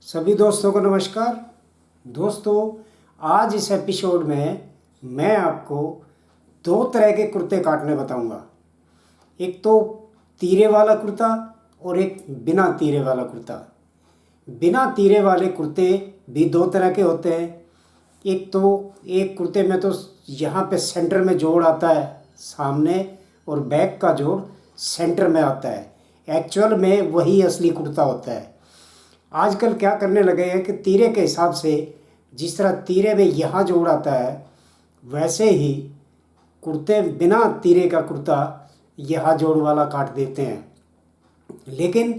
सभी दोस्तों को नमस्कार। दोस्तों, आज इस एपिसोड में मैं आपको दो तरह के कुर्ते काटने बताऊंगा। एक तो तीरे वाला कुर्ता और एक बिना तीरे वाला कुर्ता। बिना तीरे वाले कुर्ते भी दो तरह के होते हैं। एक कुर्ते में तो यहाँ पे सेंटर में जोड़ आता है सामने, और बैक का जोड़ सेंटर में आता है। एक्चुअल में वही असली कुर्ता होता है। आजकल क्या करने लगे हैं कि तीरे के हिसाब से, जिस तरह तीरे में यहाँ जोड़ आता है वैसे ही कुर्ते बिना तीरे का कुर्ता यहाँ जोड़ वाला काट देते हैं। लेकिन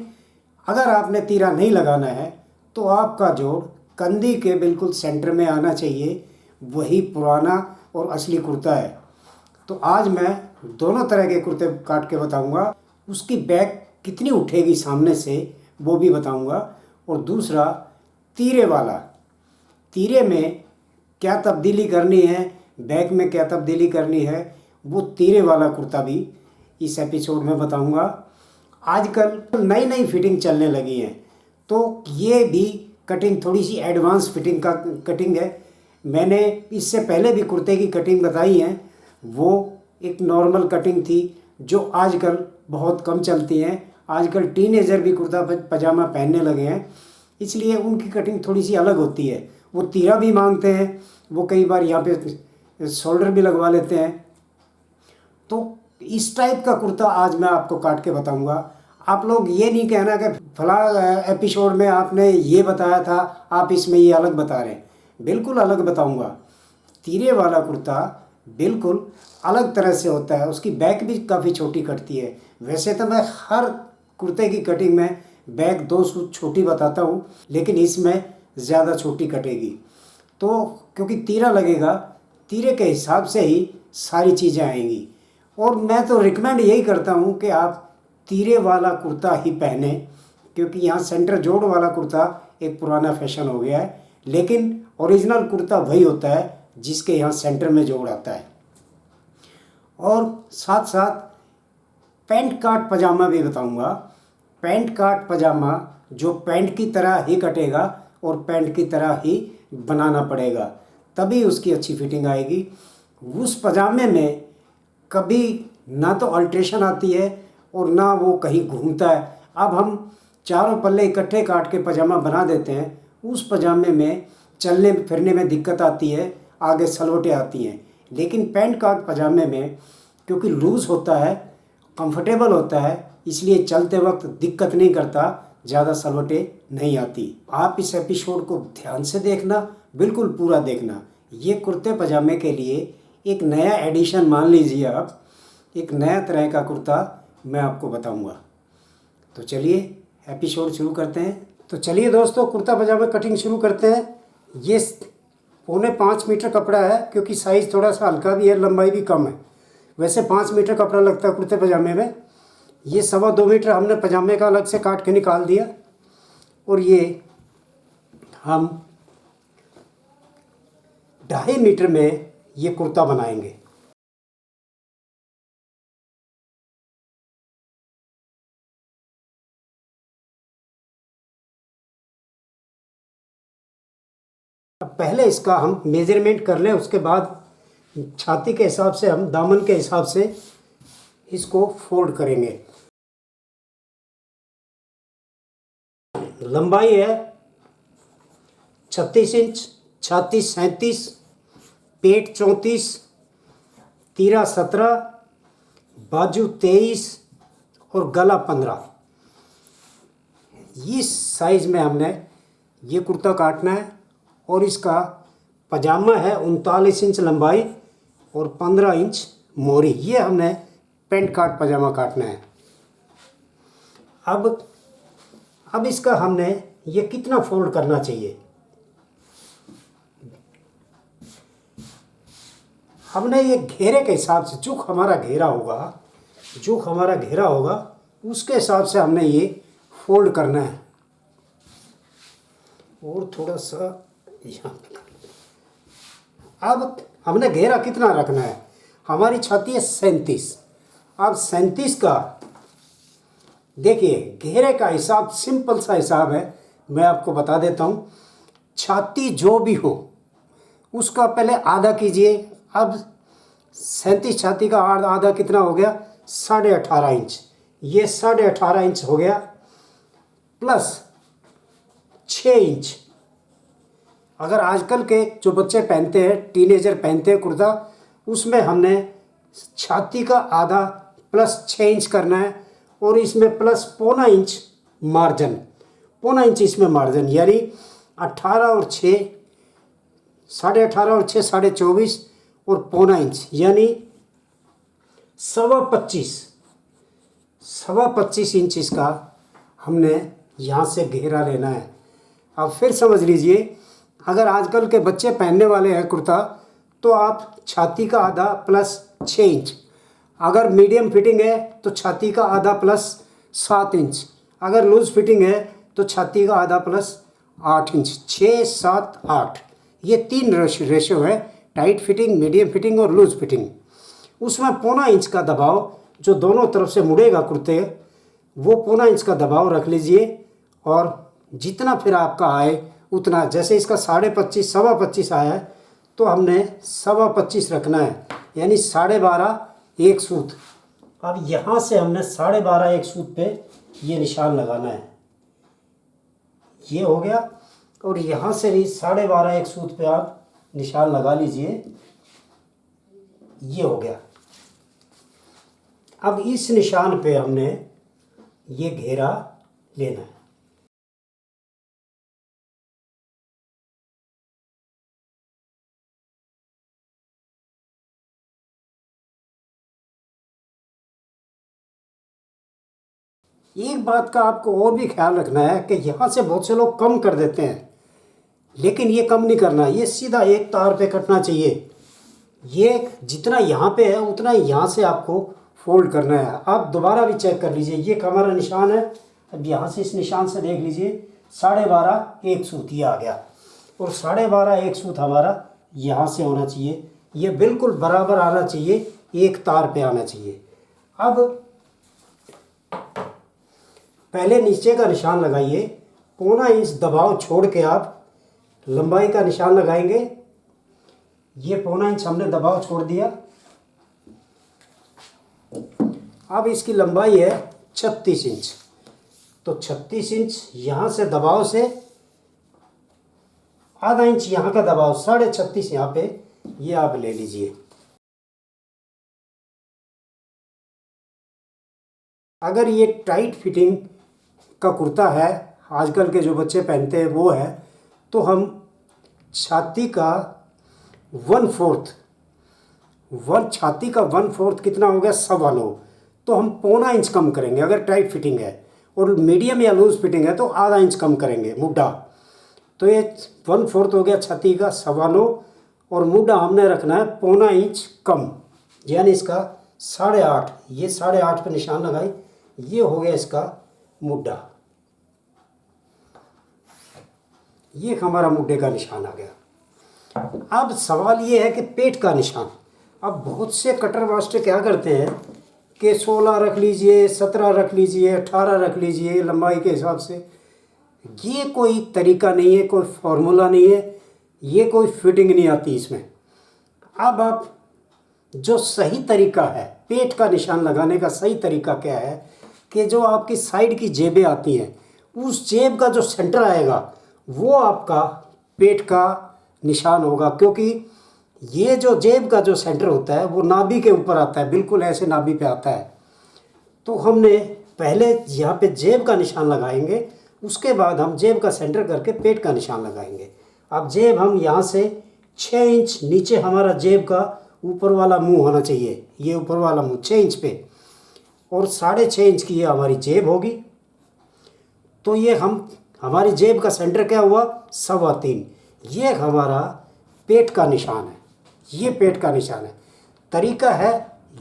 अगर आपने तीरा नहीं लगाना है तो आपका जोड़ कंधी के बिल्कुल सेंटर में आना चाहिए। वही पुराना और असली कुर्ता है। तो आज मैं दोनों तरह के कुर्ते काट के बताऊंगा। उसकी बैक कितनी उठेगी सामने से वो भी बताऊंगा। और दूसरा तीरे वाला, तीरे में क्या तब्दीली करनी है, बैक में क्या तब्दीली करनी है, वो तीरे वाला कुर्ता भी इस एपिसोड में बताऊंगा। आजकल नई नई फिटिंग चलने लगी है, तो ये भी कटिंग थोड़ी सी एडवांस फिटिंग का कटिंग है। मैंने इससे पहले भी कुर्ते की कटिंग बताई है, वो एक नॉर्मल कटिंग थी जो आजकल बहुत कम चलती हैं। आजकल टीनेजर भी कुर्ता पजामा पहनने लगे हैं, इसलिए उनकी कटिंग थोड़ी सी अलग होती है। वो तीरा भी मांगते हैं, वो कई बार यहाँ पे शोल्डर भी लगवा लेते हैं। तो इस टाइप का कुर्ता आज मैं आपको काट के बताऊंगा। आप लोग ये नहीं कहना कि फला एपिसोड में आपने ये बताया था, आप इसमें ये अलग बता रहे हैं। बिल्कुल अलग बताऊंगा। तीरे वाला कुर्ता बिल्कुल अलग तरह से होता है। उसकी बैक भी काफ़ी छोटी कटती है। वैसे तो मैं हर कुर्ते की कटिंग में बैक 2 सूत छोटी बताता हूँ, लेकिन इसमें ज़्यादा छोटी कटेगी। तो क्योंकि तीरा लगेगा, तीरे के हिसाब से ही सारी चीज़ें आएंगी। और मैं तो रिकमेंड यही करता हूँ कि आप तीरे वाला कुर्ता ही पहने, क्योंकि यहाँ सेंटर जोड़ वाला कुर्ता एक पुराना फैशन हो गया है। लेकिन ओरिजिनल कुर्ता वही होता है जिसके यहाँ सेंटर में जोड़ आता है। और साथ साथ पैंट काट पजामा भी बताऊंगा। पैंट काट पजामा जो पैंट की तरह ही कटेगा और पैंट की तरह ही बनाना पड़ेगा, तभी उसकी अच्छी फिटिंग आएगी। उस पजामे में कभी ना तो अल्ट्रेशन आती है और ना वो कहीं घूमता है। अब हम चारों पल्ले इकट्ठे काट के पजामा बना देते हैं, उस पजामे में चलने फिरने में दिक्कत आती है, आगे सलवटें आती हैं। लेकिन पैंट काट पजामे में क्योंकि लूज़ होता है, कंफर्टेबल होता है, इसलिए चलते वक्त दिक्कत नहीं करता, ज़्यादा सलवटें नहीं आती। आप इस एपिसोड को ध्यान से देखना, बिल्कुल पूरा देखना। ये कुर्ते पजामे के लिए एक नया एडिशन मान लीजिए आप, एक नया तरह का कुर्ता मैं आपको बताऊंगा। तो चलिए एपिसोड शुरू करते हैं। तो चलिए दोस्तों, कुर्ता पजामा कटिंग शुरू करते हैं। ये 4.25 मीटर कपड़ा है, क्योंकि साइज़ थोड़ा सा हल्का भी है, लंबाई भी कम है। वैसे 5 मीटर कपड़ा लगता है कुर्ते पजामे में। ये 2.25 मीटर हमने पजामे का अलग से काट के निकाल दिया, और ये हम 2.5 मीटर में ये कुर्ता बनाएंगे। अब पहले इसका हम मेजरमेंट कर लें, उसके बाद छाती के हिसाब से हम दामन के हिसाब से इसको फोल्ड करेंगे। लंबाई है 36 इंच, छाती 37, पेट 34, तीरा 17, बाजू 23 और गला 15। इस साइज़ में हमने ये कुर्ता काटना है। और इसका पजामा है 39 इंच लंबाई और 15 इंच मोरी। ये हमने पैंट काट पजामा काटना है। अब इसका हमने ये कितना फोल्ड करना चाहिए, हमने ये घेरे के हिसाब से, जो हमारा घेरा होगा उसके हिसाब से हमने ये फोल्ड करना है। और थोड़ा सा यहाँ, अब हमने घेरा कितना रखना है, हमारी छाती है 37। अब 37 का देखिए, घेरे का हिसाब सिंपल सा हिसाब है, मैं आपको बता देता हूँ। छाती जो भी हो उसका पहले आधा कीजिए। अब 37 छाती का आधा कितना हो गया? 18.5 इंच। ये 18.5 इंच हो गया प्लस 6 इंच। अगर आजकल के जो बच्चे पहनते हैं, टीनेजर पहनते हैं कुर्ता, उसमें हमने छाती का आधा प्लस 6 इंच करना है और इसमें प्लस पौना इंच मार्जिन, पौना इंच इसमें मार्जिन, यानी 18 और 6, 18.5 और 6 24.5 और पौना इंच, यानी 25.25, 25.25 इंच इसका हमने यहाँ से घेरा लेना है। अब फिर समझ लीजिए, अगर आजकल के बच्चे पहनने वाले हैं कुर्ता, तो आप छाती का आधा प्लस 6 इंच, अगर मीडियम फिटिंग है तो छाती का आधा प्लस 7 इंच, अगर लूज फिटिंग है तो छाती का आधा प्लस 8 इंच। 6, 7, 8 ये 3 रेशो है, टाइट फिटिंग, मीडियम फिटिंग और लूज फिटिंग। उसमें पौना इंच का दबाव जो दोनों तरफ से मुड़ेगा कुर्ते, वो पौना इंच का दबाव रख लीजिए और जितना फिर आपका आए उतना। जैसे इसका 25.5, 25.25 आया है तो हमने 25.25 रखना है, यानी 12.5 एक सूत। अब यहाँ से हमने 12.5 एक सूत पे ये निशान लगाना है, ये हो गया। और यहाँ से भी 12.5 एक सूत पे आप निशान लगा लीजिए, ये हो गया। अब इस निशान पे हमने ये घेरा लेना है। एक बात का आपको और भी ख्याल रखना है कि यहाँ से बहुत से लोग कम कर देते हैं, लेकिन ये कम नहीं करना, ये सीधा एक तार पे कटना चाहिए। ये जितना यहाँ पे है उतना ही यहाँ से आपको फोल्ड करना है। आप दोबारा भी चेक कर लीजिए, ये हमारा निशान है। अब यहाँ से इस निशान से देख लीजिए, 12.5 एक सूत ये आ गया और 12.5 एक सूत हमारा यहाँ से होना चाहिए। ये बिल्कुल बराबर आना चाहिए, एक तार पे आना चाहिए। अब पहले नीचे का निशान लगाइए, पौना इंच दबाव छोड़ के आप लंबाई का निशान लगाएंगे। ये पौना इंच हमने दबाव छोड़ दिया। अब इसकी लंबाई है 36 इंच, तो 36 इंच यहाँ से दबाव से आधा इंच यहाँ का दबाव, 36.5 यहाँ पे ये आप ले लीजिए। अगर ये टाइट फिटिंग का कुर्ता है, आजकल के जो बच्चे पहनते हैं वो है, तो हम छाती का 1/4 छाती का 1/4 कितना हो गया? 9.25। तो हम पौना इंच कम करेंगे अगर टाइट फिटिंग है, और मीडियम या लूज फिटिंग है तो आधा इंच कम करेंगे मुड्ढा। तो ये 1/4 हो गया छाती का 9.25, और मुड्ढा हमने रखना है पौना इंच कम, यानी इसका 8.5। ये 8.5 पे निशान लगाई, ये हो गया इसका मुड्ढा। ये हमारा मुड्ढे का निशान आ गया। अब सवाल ये है कि पेट का निशान। अब बहुत से कटर मास्टर क्या करते हैं कि 16 रख लीजिए, 17 रख लीजिए, 18 रख लीजिए लंबाई के हिसाब से। ये कोई तरीका नहीं है, कोई फॉर्मूला नहीं है, ये कोई फिटिंग नहीं आती इसमें। अब आप जो सही तरीका है पेट का निशान लगाने का, सही तरीका क्या है कि जो आपकी साइड की जेबें आती हैं, उस जेब का जो सेंटर आएगा वो आपका पेट का निशान होगा। क्योंकि ये जो जेब का जो सेंटर होता है वो नाभि के ऊपर आता है, बिल्कुल ऐसे नाभि पे आता है। तो हमने पहले यहाँ पे जेब का निशान लगाएंगे, उसके बाद हम जेब का सेंटर करके पेट का निशान लगाएंगे। अब जेब हम यहाँ से 6 इंच नीचे, हमारा जेब का ऊपर वाला मुंह होना चाहिए, ये ऊपर वाला मुंह 6 इंच पे, और 6.5 इंच की ये हमारी जेब होगी। तो ये हमारी जेब का सेंटर क्या हुआ? 3.25। ये हमारा पेट का निशान है, ये पेट का निशान है। तरीका है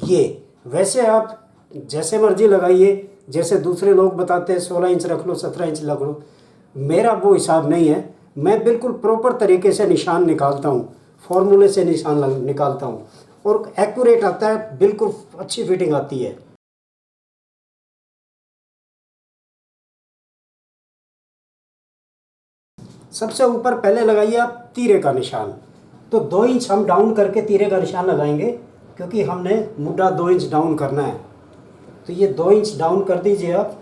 ये। वैसे आप जैसे मर्जी लगाइए, जैसे दूसरे लोग बताते हैं 16 इंच रख लो, 17 इंच रख लो, मेरा वो हिसाब नहीं है। मैं बिल्कुल प्रॉपर तरीके से निशान निकालता हूँ, फॉर्मूले से निशान निकालता हूँ, और एक्यूरेट आता है, बिल्कुल अच्छी फिटिंग आती है। सबसे ऊपर पहले लगाइए आप तीरे का निशान। तो 2 इंच हम डाउन करके तीरे का निशान लगाएंगे, क्योंकि हमने मुड्ढा 2 इंच डाउन करना है। तो ये 2 इंच डाउन कर दीजिए आप।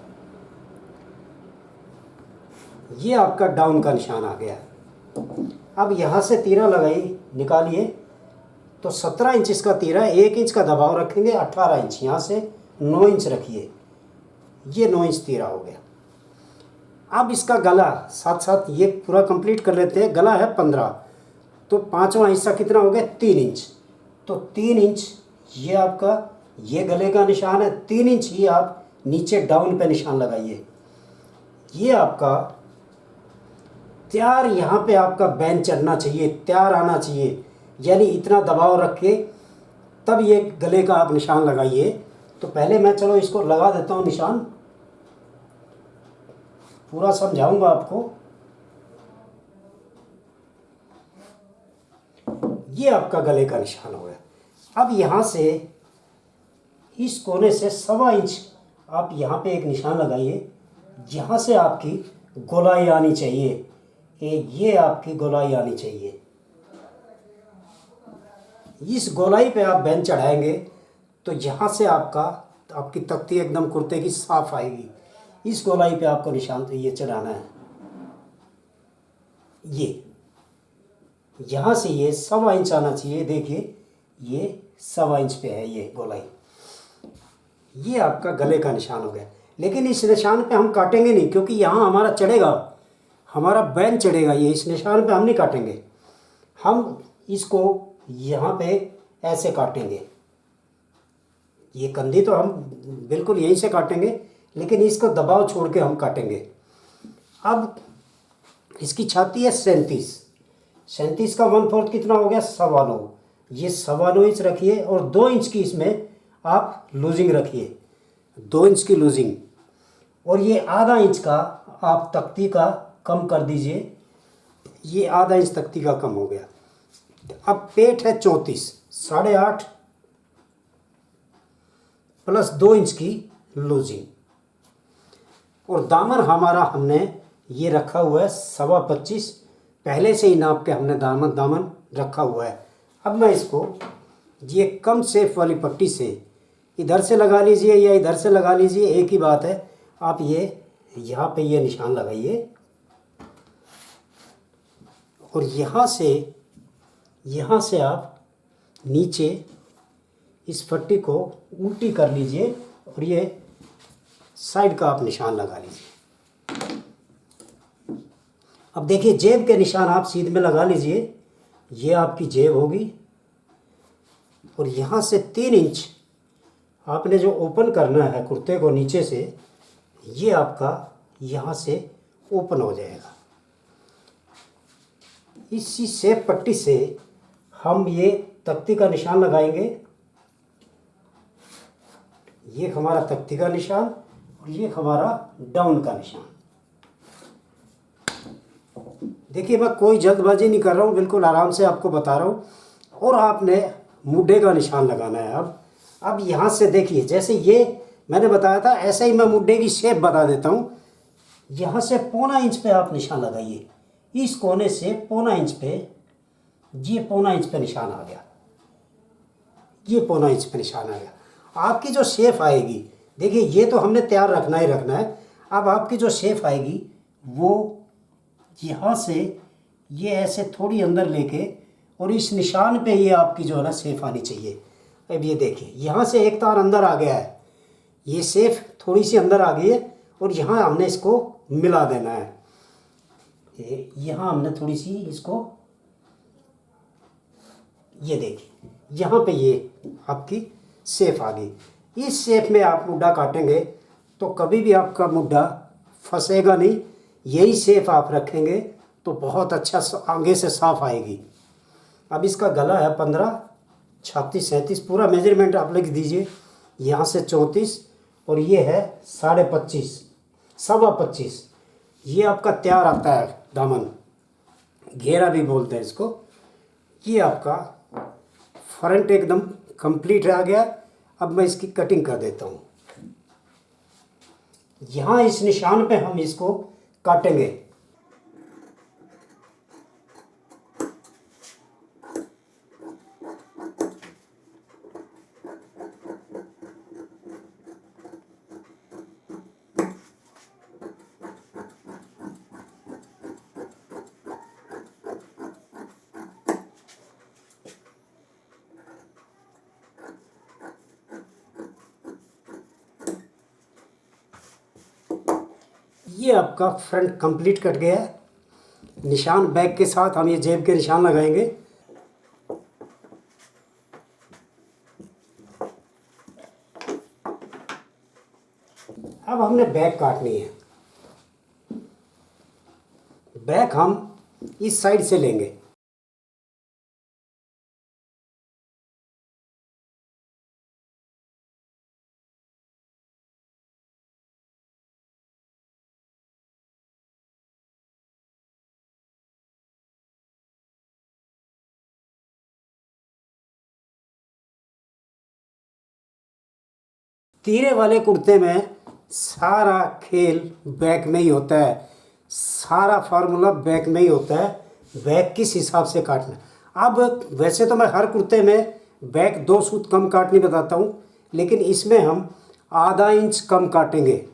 ये आपका डाउन का निशान आ गया। अब यहाँ से तीरा लगाइए, निकालिए। तो 17 इंच इसका तीरा, 1 इंच का दबाव रखेंगे, 18 इंच। यहाँ से 9 इंच रखिए, ये 9 इंच तीरा हो गया। अब इसका गला साथ साथ ये पूरा कंप्लीट कर लेते हैं। गला है 15, तो 5वां हिस्सा कितना हो गया, 3 इंच। तो 3 इंच ये आपका, ये गले का निशान है। 3 इंच ही आप नीचे डाउन पे निशान लगाइए। ये आपका तैयार, यहाँ पे आपका बैन चढ़ना चाहिए, तैयार आना चाहिए, यानी इतना दबाव रख के तब ये गले का आप निशान लगाइए। तो पहले मैं चलो इसको लगा देता हूँ निशान, पूरा समझाऊंगा आपको। ये आपका गले का निशान हो गया। अब यहाँ से इस कोने से 1.25 इंच आप यहाँ पे एक निशान लगाइए। यहाँ से आपकी गोलाई आनी चाहिए, ये आपकी गोलाई आनी चाहिए। इस गोलाई पे आप बेंच चढ़ाएंगे तो यहाँ से आपकी तख्ती एकदम कुर्ते की साफ आएगी। इस गोलाई पे आपको निशान तो ये चढ़ाना है। ये यहाँ से ये 1.25 इंच आना चाहिए। देखिए ये 1.25 इंच पे है ये गोलाई। ये आपका गले का निशान हो गया। लेकिन इस निशान पे हम काटेंगे नहीं, क्योंकि यहाँ हमारा चढ़ेगा, हमारा बैन चढ़ेगा। ये इस निशान पे हम नहीं काटेंगे, हम इसको यहाँ पे ऐसे काटेंगे। ये कंधी तो हम बिल्कुल यहीं से काटेंगे, लेकिन इसको दबाव छोड़ के हम काटेंगे। अब इसकी छाती है 37 का 1/4 कितना हो गया, 9.25। ये 9.25 इंच रखिए और 2 इंच की इसमें आप लूजिंग रखिए, 2 इंच की लूजिंग। और ये आधा इंच का आप तख्ती का कम कर दीजिए, ये आधा इंच तख्ती का कम हो गया। अब पेट है 34, 8.5 प्लस 2 इंच की लूजिंग। और दामन हमारा हमने ये रखा हुआ है 25.25, पहले से ही नाप के हमने दामन रखा हुआ है। अब मैं इसको ये कम शेप वाली पट्टी से इधर से लगा लीजिए या इधर से लगा लीजिए, एक ही बात है। आप ये यहाँ पे ये निशान लगाइए और यहाँ से आप नीचे इस पट्टी को उल्टी कर लीजिए और ये साइड का आप निशान लगा लीजिए। अब देखिए जेब के निशान आप सीध में लगा लीजिए, ये आपकी जेब होगी। और यहाँ से 3 इंच आपने जो ओपन करना है कुर्ते को नीचे से, ये आपका यहाँ से ओपन हो जाएगा। इसी शेप पट्टी से हम ये तख्ती का निशान लगाएंगे। ये हमारा तख्ती का निशान और ये हमारा डाउन का निशान। देखिए मैं कोई जल्दबाजी नहीं कर रहा हूँ, बिल्कुल आराम से आपको बता रहा हूँ। और आपने मुड्ढे का निशान लगाना है। अब यहाँ से देखिए, जैसे ये मैंने बताया था, ऐसे ही मैं मुड्ढे की शेप बता देता हूँ। यहाँ से 1.25 इंच पे आप निशान लगाइए, इस कोने से 1.25 इंच पे, ये 1.25 इंच पे निशान आ गया, ये 1.25 इंच पे निशान आ गया। आपकी जो शेप आएगी, देखिए ये तो हमने तैयार रखना ही रखना है। अब आपकी जो शेप आएगी वो यहाँ से ये ऐसे थोड़ी अंदर लेके और इस निशान पे ये आपकी जो है ना शेप आनी चाहिए। अब ये देखिए यहाँ से एक तार अंदर आ गया है, ये शेप थोड़ी सी अंदर आ गई है और यहाँ हमने इसको मिला देना है। यहाँ हमने थोड़ी सी इसको, ये देखिए यहाँ पे ये आपकी शेप आ गई। इस शेप में आप मुड्ढा काटेंगे तो कभी भी आपका मुड्ढा फंसेगा नहीं। यही शेप आप रखेंगे तो बहुत अच्छा आगे से साफ आएगी। अब इसका गला है 15, 36, 37, पूरा मेजरमेंट आप लिख दीजिए। यहाँ से 34 और ये है 25.5, 25.25। ये आपका तैयार आता है दामन, घेरा भी बोलते हैं इसको। ये आपका फ्रंट एकदम कंप्लीट आ गया। अब मैं इसकी कटिंग कर देता हूँ। यहाँ इस निशान पे हम इसको काटेंगे। ये आपका फ्रंट कंप्लीट कट गया है। निशान बैक के साथ हम ये जेब के निशान लगाएंगे। अब हमने बैक काटनी है। बैक हम इस साइड से लेंगे। तीरे वाले कुर्ते में सारा खेल बैक में ही होता है, सारा फार्मूला बैक में ही होता है। बैक किस हिसाब से काटना। अब वैसे तो मैं हर कुर्ते में बैक 2 सूत कम काटनी बताता हूँ, लेकिन इसमें हम आधा इंच कम काटेंगे।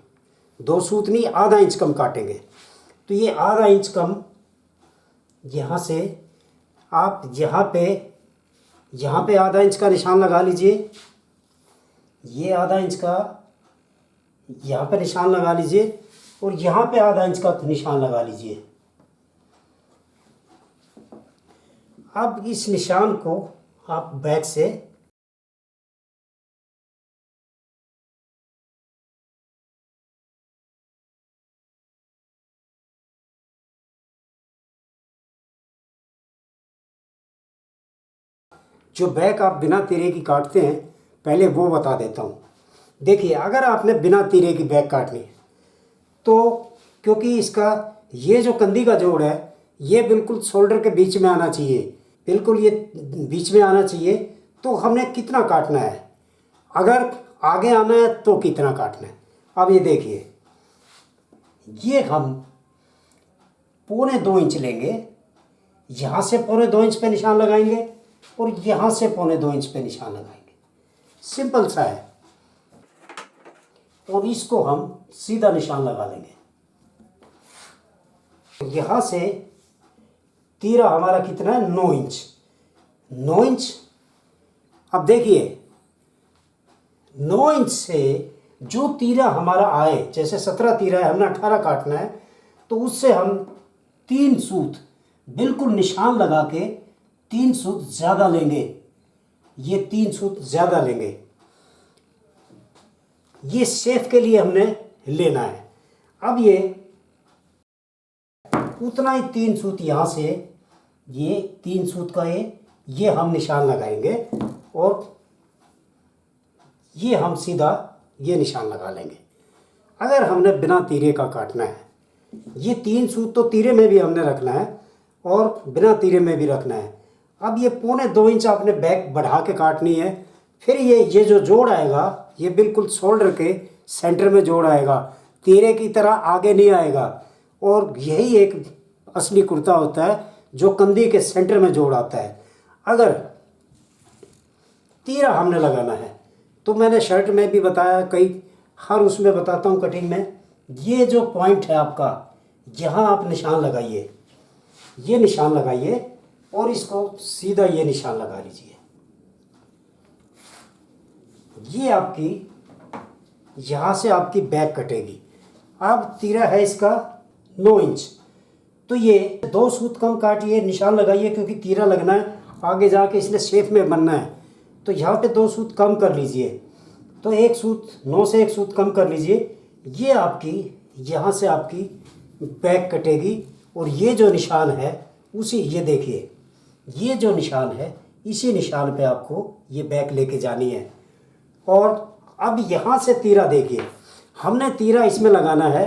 2 सूत नहीं, आधा इंच कम काटेंगे। तो ये आधा इंच कम यहाँ से आप यहाँ पे आधा इंच का निशान लगा लीजिए। ये आधा इंच का यहाँ पे निशान लगा लीजिए और यहाँ पे आधा इंच का निशान लगा लीजिए। अब इस निशान को आप बैक से जो बैक आप बिना तीरे की काटते हैं, पहले वो बता देता हूँ। देखिए, अगर आपने बिना तीरे की बैक काटनी है तो क्योंकि इसका ये जो कंधी का जोड़ है ये बिल्कुल शोल्डर के बीच में आना चाहिए, बिल्कुल ये बीच में आना चाहिए। तो हमने कितना काटना है, अगर आगे आना है तो कितना काटना है। अब ये देखिए, ये हम 2.25 इंच लेंगे। यहाँ से 2.25 इंच पे निशान लगाएंगे और यहाँ से 2.25 इंच पे निशान लगाएंगे। सिंपल सा है। और इसको हम सीधा निशान लगा लेंगे। यहाँ से तीरा हमारा कितना है, 9 इंच। 9 इंच। अब देखिए, 9 इंच से जो तीरा हमारा आए, जैसे 17 तीरा है, हमने 18 काटना है, तो उससे हम 3 सूत बिल्कुल निशान लगा के 3 सूत ज़्यादा लेंगे। ये 3 सूत ज़्यादा लेंगे। ये शेफ के लिए हमने लेना है। अब ये उतना ही 3 सूत यहाँ से, ये 3 सूत का ये हम निशान लगाएंगे और ये हम सीधा ये निशान लगा लेंगे। अगर हमने बिना तीरे का काटना है, ये 3 सूत तो तीरे में भी हमने रखना है और बिना तीरे में भी रखना है। अब ये 2.25 इंच आपने बैक बढ़ा के काटनी है। फिर ये जो जोड़ आएगा ये बिल्कुल शोल्डर के सेंटर में जोड़ आएगा, तीरे की तरह आगे नहीं आएगा। और यही एक असली कुर्ता होता है जो कंधी के सेंटर में जोड़ आता है। अगर तीरा हमने लगाना है तो मैंने शर्ट में भी बताया, कई हर उसमें बताता हूँ कटिंग में, ये जो पॉइंट है आपका, यहाँ आप निशान लगाइए, ये निशान लगाइए और इसको सीधा ये निशान लगा लीजिए। ये आपकी यहाँ से आपकी बैक कटेगी। अब तीरा है इसका 9 इंच, तो ये 2 सूत कम काटिए, निशान लगाइए, क्योंकि तीरा लगना है आगे जाके, इसलिए शेप में बनना है। तो यहाँ पे 2 सूत कम कर लीजिए, तो 1 सूत 9 से 1 सूत कम कर लीजिए। ये आपकी यहाँ से आपकी बैक कटेगी और ये जो निशान है उसी, ये देखिए, ये जो निशान है इसी निशान पे आपको ये बैक लेके जानी है। और अब यहाँ से तीरा देखिए, हमने तीरा इसमें लगाना है,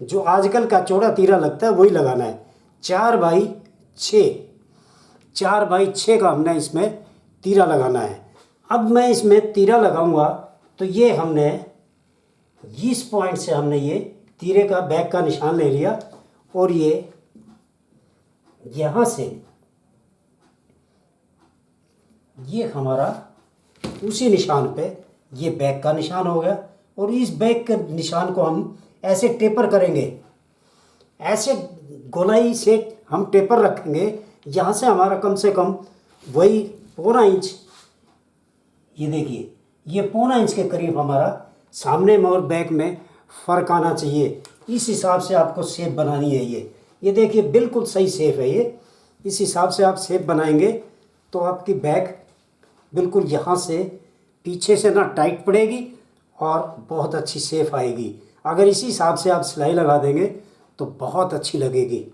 जो आजकल का चौड़ा तीरा लगता है वही लगाना है। 4x6, 4x6 का हमने इसमें तीरा लगाना है। अब मैं इसमें तीरा लगाऊंगा तो ये हमने इस पॉइंट से हमने ये तीरे का बैक का निशान ले लिया और ये यहाँ से ये हमारा उसी निशान पे ये बैक का निशान हो गया। और इस बैक के निशान को हम ऐसे टेपर करेंगे, ऐसे गोलाई से हम टेपर रखेंगे। यहाँ से हमारा कम से कम वही 1.25 इंच, ये देखिए, ये 1.25 इंच के करीब हमारा सामने में और बैक में फ़र्क आना चाहिए। इस हिसाब से आपको शेप बनानी है। ये देखिए बिल्कुल सही शेप है ये। इस हिसाब से आप शेप बनाएंगे तो आपकी बैग बिल्कुल यहाँ से पीछे से ना टाइट पड़ेगी और बहुत अच्छी शेप आएगी। अगर इसी हिसाब से आप सिलाई लगा देंगे तो बहुत अच्छी लगेगी।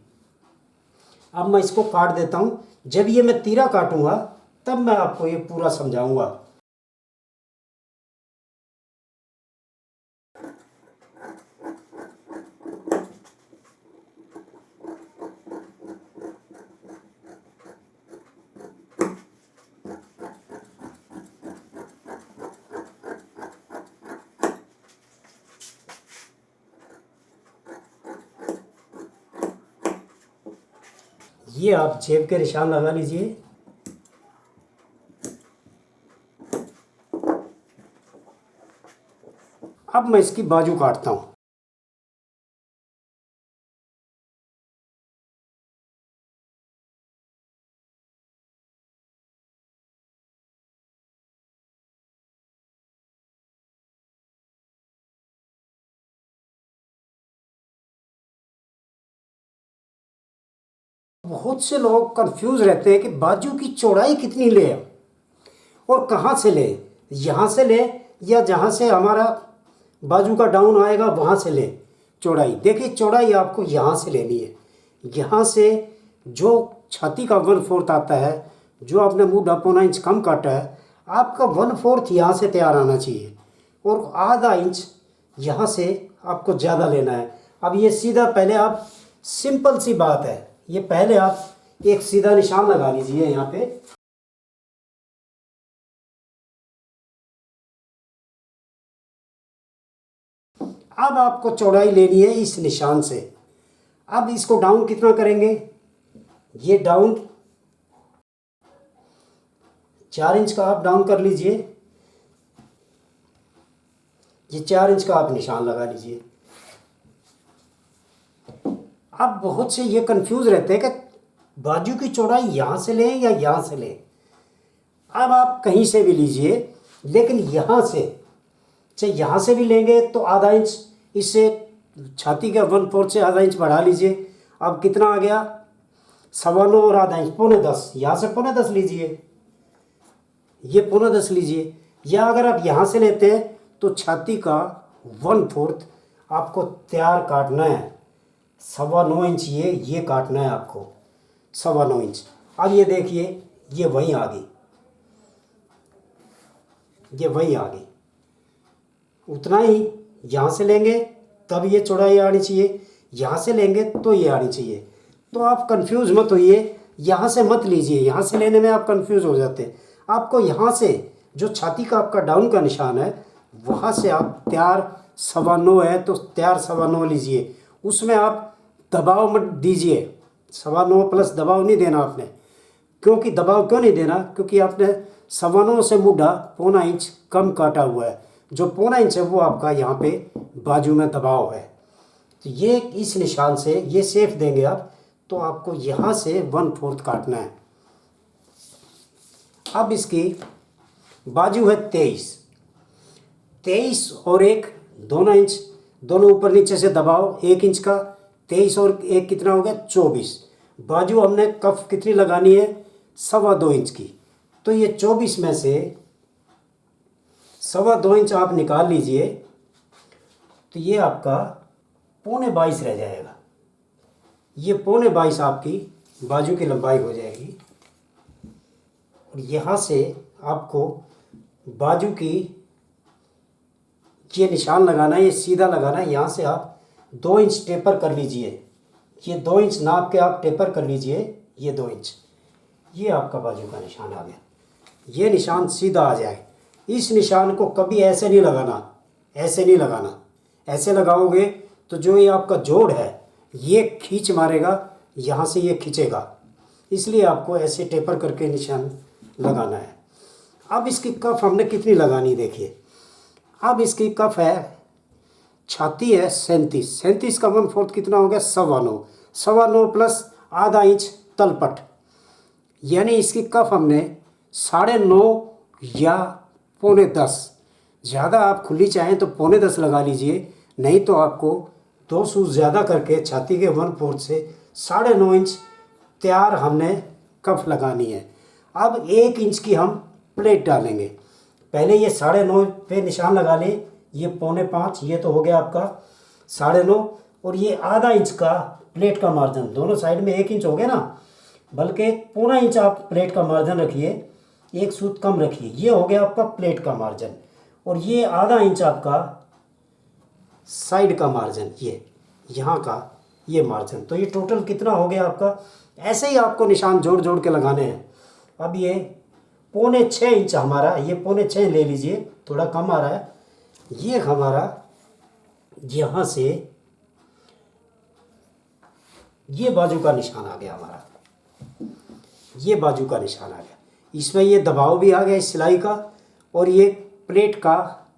अब मैं इसको काट देता हूँ। जब ये मैं तीरा काटूँगा तब मैं आपको ये पूरा समझाऊँगा। ये आप जेब के निशान लगा लीजिए। अब मैं इसकी बाजू काटता हूँ। बहुत से लोग कंफ्यूज रहते हैं कि बाजू की चौड़ाई कितनी ले और कहाँ से ले, यहाँ से ले या जहाँ से हमारा बाजू का डाउन आएगा वहाँ से ले चौड़ाई। देखिए चौड़ाई आपको यहाँ से लेनी है। यहाँ से जो छाती का 1/4 आता है, जो आपने मुँह 1.5 इंच कम काटा है, आपका 1/4 यहाँ से तैयार आना चाहिए और आधा इंच यहाँ से आपको ज़्यादा लेना है। अब ये सीधा पहले आप, सिंपल सी बात है, ये पहले आप एक सीधा निशान लगा लीजिए यहाँ पे। अब आपको चौड़ाई लेनी है इस निशान से। अब इसको डाउन कितना करेंगे, ये डाउन 4 इंच का आप डाउन कर लीजिए। ये 4 इंच का आप निशान लगा लीजिए। अब बहुत से ये कंफ्यूज रहते हैं कि बाजू की चौड़ाई यहाँ से लें या यहाँ से लें। अब आप कहीं से भी लीजिए, लेकिन यहाँ से, चाहे यहाँ से भी लेंगे तो आधा इंच, इससे छाती का 1/4 से आधा इंच बढ़ा लीजिए। अब कितना आ गया, 9.25 और आधा इंच, 9.25। यहाँ से 9.25 लीजिए, ये 9.25 लीजिए। या अगर आप यहाँ से लेते हैं तो छाती का 1/4 आपको तैयार काटना है। 9.25 इंच ये काटना है आपको, 9.25 इंच। अब ये देखिए ये वहीं आ गई, ये वहीं आ गई। उतना ही यहाँ से लेंगे तब ये चौड़ाई आनी चाहिए, यहाँ से लेंगे तो ये आनी चाहिए। तो आप कंफ्यूज मत होइए, यहाँ से मत लीजिए, यहाँ से लेने में आप कंफ्यूज हो जाते हैं। आपको यहाँ से जो छाती का आपका डाउन का निशान है वहाँ से आप तैयार 9.25 है तो तैयार 9.25 लीजिए। उसमें आप दबाव मत दीजिए, 9.25 प्लस दबाव नहीं देना आपने। क्योंकि दबाव क्यों नहीं देना, क्योंकि आपने 9.25 से मुड्ढा 0.25 इंच कम काटा हुआ है। जो 0.25 इंच है वो आपका यहाँ पे बाजू में दबाव है। तो ये इस निशान से ये शेप देंगे आप, तो आपको यहाँ से 1/4 काटना है। अब इसकी बाजू है 23 और 1 दोनों इंच, दोनों ऊपर नीचे से दबाव 1 इंच का। 23 और 1 कितना हो गया, 24। बाजू हमने कफ कितनी लगानी है, 2.25 इंच की। तो ये 24 में से 2.25 इंच आप निकाल लीजिए, तो ये आपका 22.25 रह जाएगा। ये 22.25 आपकी बाजू की लंबाई हो जाएगी। और यहाँ से आपको बाजू की ये निशान लगाना है, ये सीधा लगाना है। यहाँ से आप 2 इंच टेपर कर लीजिए। ये 2 इंच नाप के आप टेपर कर लीजिए, ये 2 इंच। ये आपका बाजू का निशान आ गया। ये निशान सीधा आ जाए। इस निशान को कभी ऐसे नहीं लगाना, ऐसे नहीं लगाना। ऐसे लगाओगे तो जो ये आपका जोड़ है ये खींच मारेगा, यहाँ से ये खींचेगा। इसलिए आपको ऐसे टेपर करके निशान लगाना है। अब इसकी कफ हमने कितनी लगानी देखिए। अब इसकी कफ है, छाती है 37 का 1/4 कितना हो गया, 9.25। 9.25 प्लस आधा इंच तलपट, यानी इसकी कफ हमने 9.5 या 9.25। ज़्यादा आप खुली चाहें तो 9.25 लगा लीजिए, नहीं तो आपको 2 सूत ज़्यादा करके छाती के 1/4 से 9.5 इंच तैयार हमने कफ लगानी है। अब 1 इंच की हम प्लेट डालेंगे। पहले ये 9.5 पे निशान लगा लें, ये 4.25, ये तो हो गया आपका 9.5, और ये आधा इंच का प्लेट का मार्जिन, दोनों साइड में 1 इंच हो गया ना, बल्कि 1.25 इंच आप प्लेट का मार्जिन रखिए, 1 सूत कम रखिए, ये हो गया आपका प्लेट का मार्जिन। और ये आधा इंच आपका साइड का मार्जिन, ये यहाँ का ये मार्जिन, तो ये टोटल कितना हो गया आपका। ऐसे ही आपको निशान जोड़ जोड़ के लगाने हैं। अब ये 6.25 इंच हमारा, ये 6.25 ले लीजिए, थोड़ा कम आ रहा है, ये हमारा यहाँ से ये बाजू का निशान आ गया हमारा, ये बाजू का निशान आ गया। इसमें ये दबाव भी आ गया इस सिलाई का, और ये प्लेट का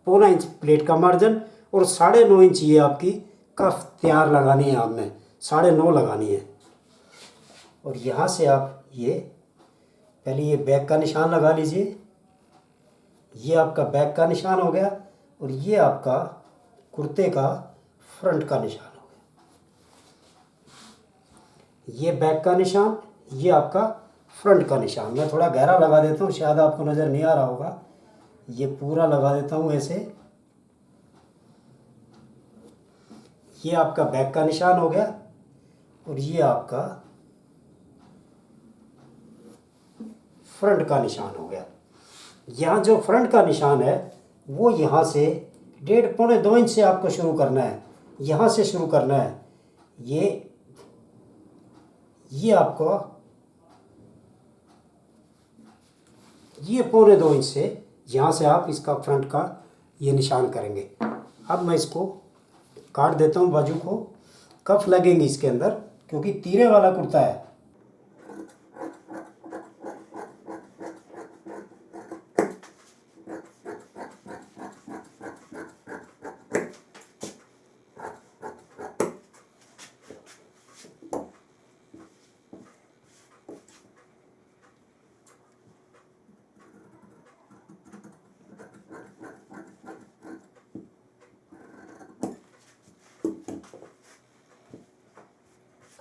1.25 इंच प्लेट का मार्जिन, और 9.5 इंच ये आपकी कफ तैयार लगानी है, आपने 9.5 लगानी है। और यहाँ से आप ये पहले ये बैक का निशान लगा लीजिए, ये आपका बैक का निशान हो गया, और ये आपका कुर्ते का फ्रंट का निशान हो गया। ये बैक का निशान, ये आपका फ्रंट का निशान। मैं थोड़ा गहरा लगा देता हूँ, शायद आपको नज़र नहीं आ रहा होगा, ये पूरा लगा देता हूँ ऐसे। ये आपका बैक का निशान हो गया, और ये आपका फ्रंट का निशान हो गया। यहाँ जो फ्रंट का निशान है वो यहाँ से 1.5-2 इंच से आपको शुरू करना है, यहाँ से शुरू करना है। ये आपको ये 1.25-2 इंच से यहाँ से आप इसका फ्रंट का ये निशान करेंगे। अब मैं इसको काट देता हूँ, बाजू को कफ लगेंगे इसके अंदर, क्योंकि तीरे वाला कुर्ता है।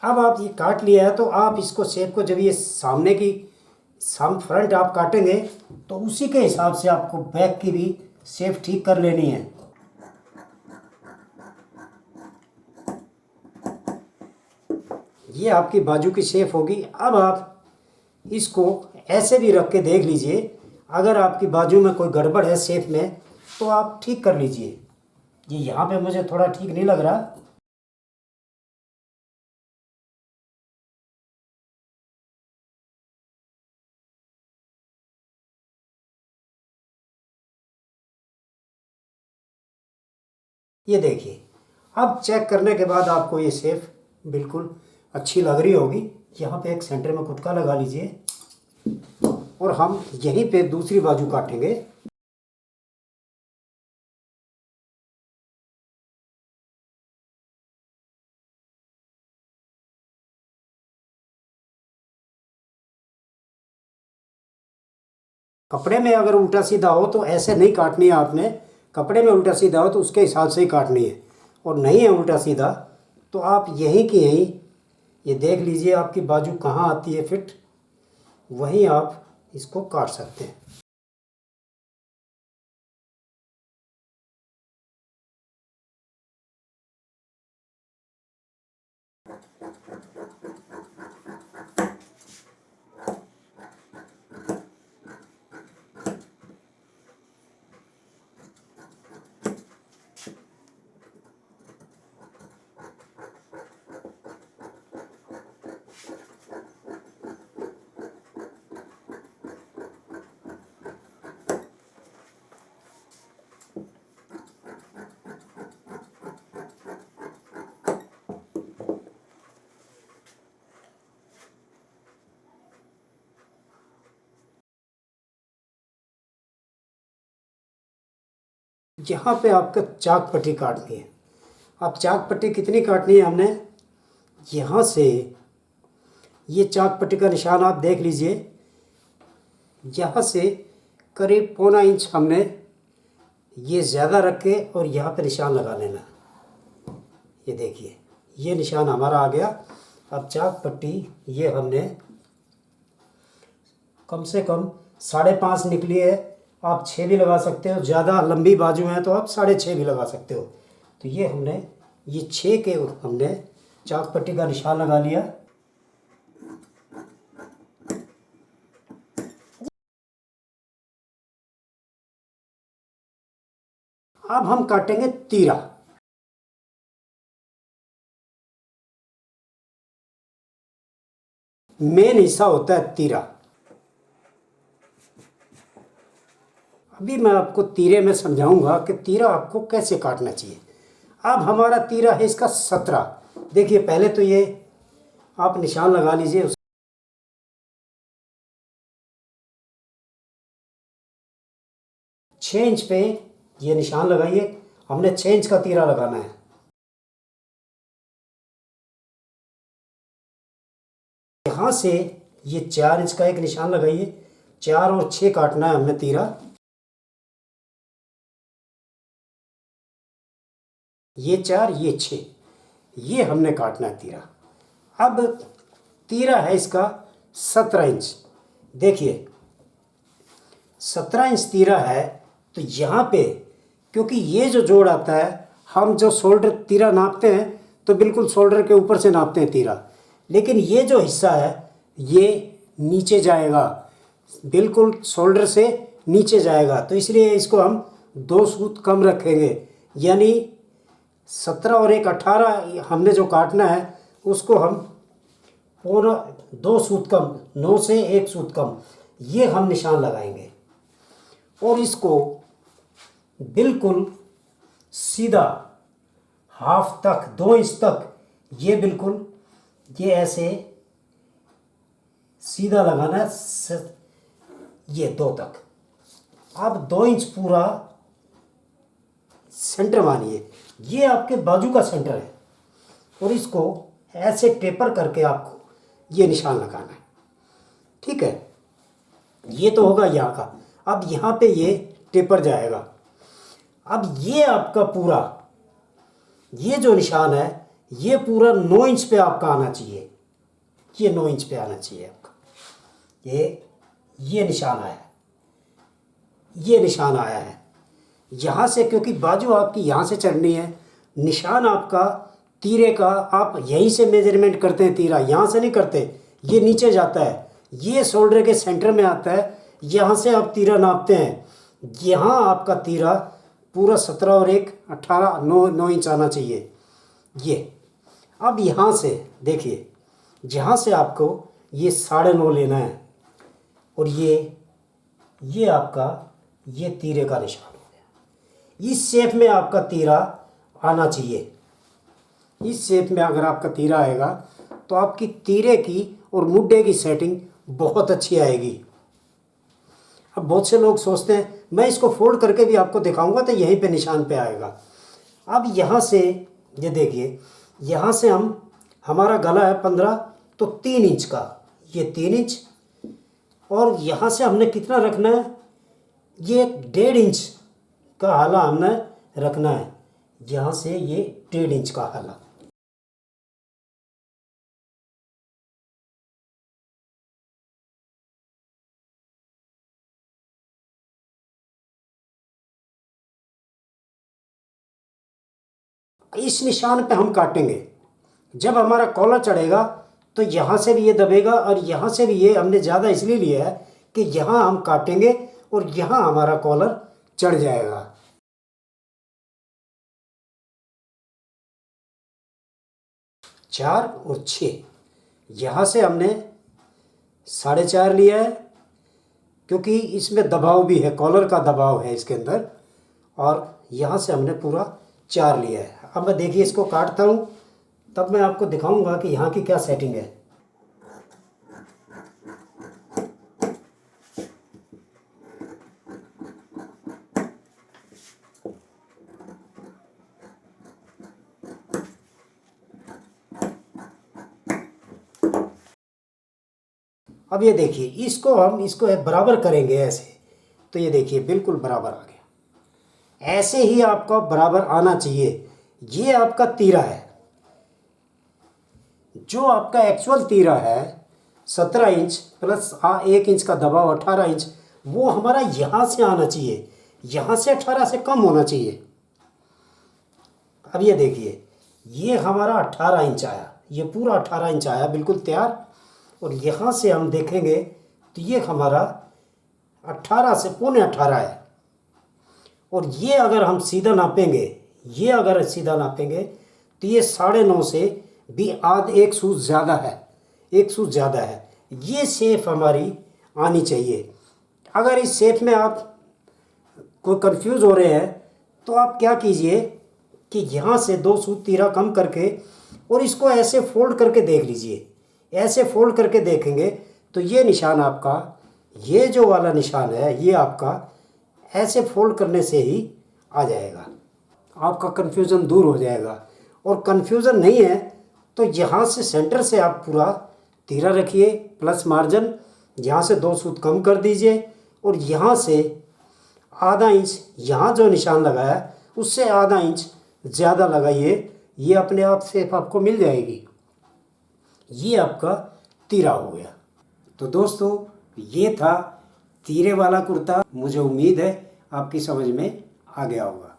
अब आप ये काट लिया है, तो आप इसको शेप को, जब ये सामने की फ्रंट आप काटेंगे तो उसी के हिसाब से आपको बैक की भी शेप ठीक कर लेनी है। ये आपकी बाजू की शेप होगी। अब आप इसको ऐसे भी रख के देख लीजिए, अगर आपकी बाजू में कोई गड़बड़ है शेप में तो आप ठीक कर लीजिए। ये यहाँ पे मुझे थोड़ा ठीक नहीं लग रहा, ये देखिए। अब चेक करने के बाद आपको ये शेप बिल्कुल अच्छी लग रही होगी। यहाँ पे एक सेंटर में कुटका लगा लीजिए, और हम यहीं पे दूसरी बाजू काटेंगे। कपड़े में अगर उल्टा सीधा हो तो ऐसे नहीं काटनी है आपने, कपड़े में उल्टा सीधा हो तो उसके हिसाब से ही काटनी है, और नहीं है उल्टा सीधा तो आप यहीं की यहीं ये देख लीजिए आपकी बाजू कहाँ आती है फिट, वहीं आप इसको काट सकते हैं। यहाँ पे आपका चाक पट्टी काटनी है। अब चाक पट्टी कितनी काटनी है हमने, यहाँ से ये चाक पट्टी का निशान आप देख लीजिए, यहाँ से करीब 1.25 इंच हमने ये ज़्यादा रख के और यहाँ पे निशान लगा लेना। ये देखिए ये निशान हमारा आ गया। अब चाक पट्टी ये हमने कम से कम 5.5 निकली है, आप 6 भी लगा सकते हो, ज़्यादा लंबी बाजू है तो आप 6.5 भी लगा सकते हो। तो ये हमने ये 6 के हमने चाक पट्टी का निशान लगा लिया। अब हम काटेंगे तीरा। मेन हिस्सा होता है तीरा। अभी मैं आपको तीरे में समझाऊंगा कि तीरा आपको कैसे काटना चाहिए। अब हमारा तीरा है इसका 17। देखिए पहले तो ये आप निशान लगा लीजिए। 6 इंच पे ये निशान लगाइए। हमने 6 इंच का तीरा लगाना है। यहाँ से ये 4 इंच का एक निशान लगाइए। 4 और 6 काटना है हमें तीरा। ये 4 ये 6 ये हमने काटना है तीरा। अब तीरा है इसका 17 इंच। देखिए 17 इंच तीरा है तो यहाँ पे क्योंकि ये जो जोड़ आता है, हम जो शोल्डर तीरा नापते हैं तो बिल्कुल शोल्डर के ऊपर से नापते हैं तीरा, लेकिन ये जो हिस्सा है ये नीचे जाएगा, बिल्कुल शोल्डर से नीचे जाएगा। तो इसलिए इसको हम 2 सूत कम रखेंगे, यानी 17 और 1 18 हमने जो काटना है उसको हम 2 सूत कम, 9 से 1 सूत कम ये हम निशान लगाएंगे। और इसको बिल्कुल सीधा हाफ तक 2 इंच तक ये बिल्कुल ये ऐसे सीधा लगाना है ये 2 तक। अब 2 इंच पूरा सेंटर मानिए, ये आपके बाजू का सेंटर है और इसको ऐसे टेपर करके आपको ये निशान लगाना है। ठीक है, ये तो होगा यहाँ का। अब यहाँ पे ये टेपर जाएगा। अब ये आपका पूरा ये जो निशान है ये पूरा 9 इंच पे आपका आना चाहिए। ये 9 इंच पे आना चाहिए आपका। ये निशान आया है, ये निशान आया है यहाँ से, क्योंकि बाजू आपकी यहाँ से चढ़नी है। निशान आपका तीरे का आप यहीं से मेजरमेंट करते हैं, तीरा यहाँ से नहीं करते, ये नीचे जाता है, ये शोल्डर के सेंटर में आता है, यहाँ से आप तीरा नापते हैं। यहाँ आपका तीरा पूरा 17 और 1 18 9 इंच आना चाहिए ये। अब यहाँ से देखिए, जहाँ से आपको ये 9.5 लेना है और ये आपका ये तीरे का निशान हो गया। इस शेप में आपका तीरा आना चाहिए। इस शेप में अगर आपका तीरा आएगा तो आपकी तीरे की और मुड्ढे की सेटिंग बहुत अच्छी आएगी। अब बहुत से लोग सोचते हैं, मैं इसको फोल्ड करके भी आपको दिखाऊंगा तो यहीं पे निशान पे आएगा। अब यहाँ से ये देखिए, यहाँ से हमारा गला है 15, तो 3 इंच का, ये 3 इंच, और यहाँ से हमने कितना रखना है, ये 1.5 इंच का हाला हमने रखना है। यहाँ से ये 1.5 इंच का हाला। इस निशान पे हम काटेंगे। जब हमारा कॉलर चढ़ेगा तो यहाँ से भी ये दबेगा और यहाँ से भी ये हमने ज़्यादा इसलिए लिया है कि यहाँ हम काटेंगे और यहाँ हमारा कॉलर चढ़ जाएगा। चार और 6 यहाँ से हमने 4.5 लिया है, क्योंकि इसमें दबाव भी है, कॉलर का दबाव है इसके अंदर, और यहाँ से हमने पूरा 4 लिया है। अब मैं देखिए इसको काटता हूँ, तब मैं आपको दिखाऊंगा कि यहाँ की क्या सेटिंग है। अब ये देखिए, इसको बराबर करेंगे ऐसे, तो ये देखिए बिल्कुल बराबर आ गया। ऐसे ही आपका बराबर आना चाहिए। ये आपका तीरा है, जो आपका एक्चुअल तीरा है 17 इंच प्लस 1 इंच का दबाव 18 इंच, वो हमारा यहाँ से आना चाहिए, यहाँ से 18 से कम होना चाहिए। अब ये देखिए, ये हमारा 18 इंच आया, ये पूरा 18 इंच आया बिल्कुल तैयार। और यहाँ से हम देखेंगे तो ये हमारा 18 से पौने 18 है। और ये अगर हम सीधा नापेंगे, ये अगर सीधा नापेंगे तो ये 9.5 से भी एक सूत ज़्यादा है, एक सूत ज़्यादा है। ये शेप हमारी आनी चाहिए। अगर इस शेप में आप कोई कंफ्यूज हो रहे हैं तो आप क्या कीजिए कि यहाँ से 2 सूत तीरा कम करके और इसको ऐसे फोल्ड करके देख लीजिए। ऐसे फोल्ड करके देखेंगे तो ये निशान आपका, ये जो वाला निशान है, ये आपका ऐसे फोल्ड करने से ही आ जाएगा। आपका कन्फ्यूज़न दूर हो जाएगा। और कन्फ्यूज़न नहीं है तो यहाँ से सेंटर से आप पूरा तीरा रखिए प्लस मार्जिन, यहाँ से 2 सूत कम कर दीजिए और यहाँ से आधा इंच, यहाँ जो निशान लगाया उससे आधा इंच ज़्यादा लगाइए। ये अपने आप शेप आपको मिल जाएगी। ये आपका तीरा हो गया। तो दोस्तों, ये था तीरे वाला कुर्ता। मुझे उम्मीद है आपकी समझ में आ गया होगा।